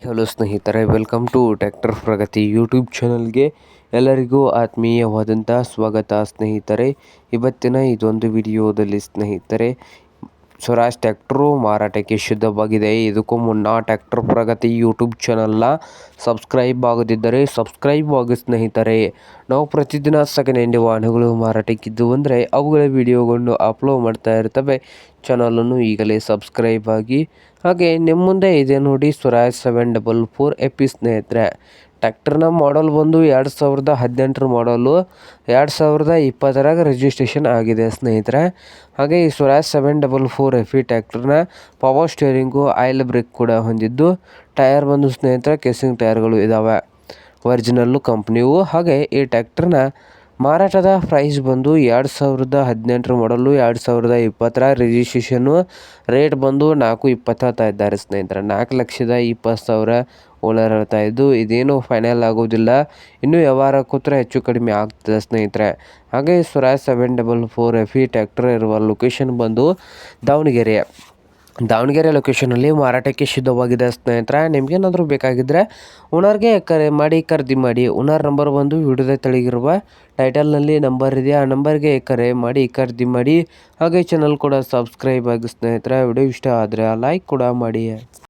Hello ಸ್ನೇಹಿತರೆ, welcome to tractor Pragati YouTube ಚಾನಲ್ಗೆ ಎಲ್ಲರಿಗೂ ಆತ್ಮೀಯವಾದಂಥ ಸ್ವಾಗತ. ಸ್ನೇಹಿತರೆ, ಇವತ್ತಿನ ಇದೊಂದು ವಿಡಿಯೋದಲ್ಲಿ ಸ್ನೇಹಿತರೆ ಸ್ವರಾಜ್ ಟ್ರ್ಯಾಕ್ಟರು ಮಾರಾಟಕ್ಕೆ ಸಿದ್ಧವಾಗಿದೆ. ಇದಕ್ಕೂ ಮುನ್ನ ಟ್ರ್ಯಾಕ್ಟರ್ ಪ್ರಗತಿ ಯೂಟ್ಯೂಬ್ ಚಾನಲ್ನ ಸಬ್ಸ್ಕ್ರೈಬ್ ಆಗದಿದ್ದರೆ ಸಬ್ಸ್ಕ್ರೈಬ್ ಆಗಿ ಸ್ನೇಹಿತರೆ. ನಾವು ಪ್ರತಿದಿನ ಸೆಕೆಂಡ್ ಹ್ಯಾಂಡ್ ವಾಹನಗಳು ಮಾರಾಟಕ್ಕಿದ್ದು ಅಂದರೆ ಅವುಗಳ ವಿಡಿಯೋಗಳನ್ನು ಅಪ್ಲೋಡ್ ಮಾಡ್ತಾ ಇರ್ತವೆ. ಚಾನಲನ್ನು ಈಗಲೇ ಸಬ್ಸ್ಕ್ರೈಬ್ ಆಗಿ. ಹಾಗೆ ನಿಮ್ಮ ಮುಂದೆ ಇದೆ ನೋಡಿ ಸ್ವರಾಜ್ 744 ಎಪಿ ಸ್ನೇಹಿತರೆ. ಟ್ರ್ಯಾಕ್ಟರ್ನ ಮಾಡಲ್ ಬಂದು 2018 ಮಾಡಲು 2020 ರಿಜಿಸ್ಟ್ರೇಷನ್ ಆಗಿದೆ ಸ್ನೇಹಿತರೆ. ಹಾಗೆ ಈ ಸ್ವರಾಜ್ 744 ಎಫಿ ಟ್ರ್ಯಾಕ್ಟರ್ನ ಪವರ್ ಸ್ಟೇರಿಂಗು, ಆಯಿಲ್ ಬ್ರೇಕ್ ಕೂಡ ಹೊಂದಿದ್ದು, ಟೈರ್ ಬಂದು ಸ್ನೇಹಿತರೆ ಕೇಸಿಂಗ್ ಟೈರ್ಗಳು ಇದ್ದಾವೆ, ಒರಿಜಿನಲ್ಲು ಕಂಪ್ನಿಯು. ಹಾಗೆ ಈ ಟ್ರ್ಯಾಕ್ಟರ್ನ ಮಾರಾಟದ ಪ್ರೈಸ್ ಬಂದು 2018 ಮಾಡಲು 2020 ರಿಜಿಸ್ಟ್ರೇಷನ್ನು. ರೇಟ್ ಬಂದು 4.20 ಹೇಳ್ತಾ ಇದ್ದಾರೆ ಸ್ನೇಹಿತರೆ. 4,20,000 ಓನರ್ ಹೇಳ್ತಾ ಇದ್ದು, ಇದೇನು ಫೈನಲ್ ಆಗೋದಿಲ್ಲ, ಇನ್ನೂ ವ್ಯವಹಾರ ಕೂತ್ರೆ ಹೆಚ್ಚು ಕಡಿಮೆ ಆಗ್ತದೆ ಸ್ನೇಹಿತರೆ. ಹಾಗೆ ಸ್ವರಾಜ್ 744 ಎಫಿ ಟ್ರ್ಯಾಕ್ಟರ್ ಇರುವ ಲೊಕೇಶನ್ ಬಂದು ದಾವಣಗೆರೆ ಲೊಕೇಶನಲ್ಲಿ ಮಾರಾಟಕ್ಕೆ ಸಿದ್ಧವಾಗಿದೆ ಸ್ನೇಹಿತರೆ. ನಿಮಗೇನಾದರೂ ಬೇಕಾಗಿದ್ದರೆ ಓನರ್ಗೆ ಕರೆ ಮಾಡಿ ಖರೀದಿ ಮಾಡಿ. ಓನರ್ ನಂಬರ್ ಬಂದು ವಿಡಿಯೋದ ತೆಳಗಿರುವ ಟೈಟಲ್ನಲ್ಲಿ ನಂಬರ್ ಇದೆ, ಆ ನಂಬರ್ಗೆ ಕರೆ ಮಾಡಿ ಖರೀದಿ ಮಾಡಿ. ಹಾಗೆ ಚಾನಲ್ ಕೂಡ ಸಬ್ಸ್ಕ್ರೈಬ್ ಆಗಿ ಸ್ನೇಹಿತರೆ. ವಿಡಿಯೋ ಇಷ್ಟ ಆದರೆ ಲೈಕ್ ಕೂಡ ಮಾಡಿ.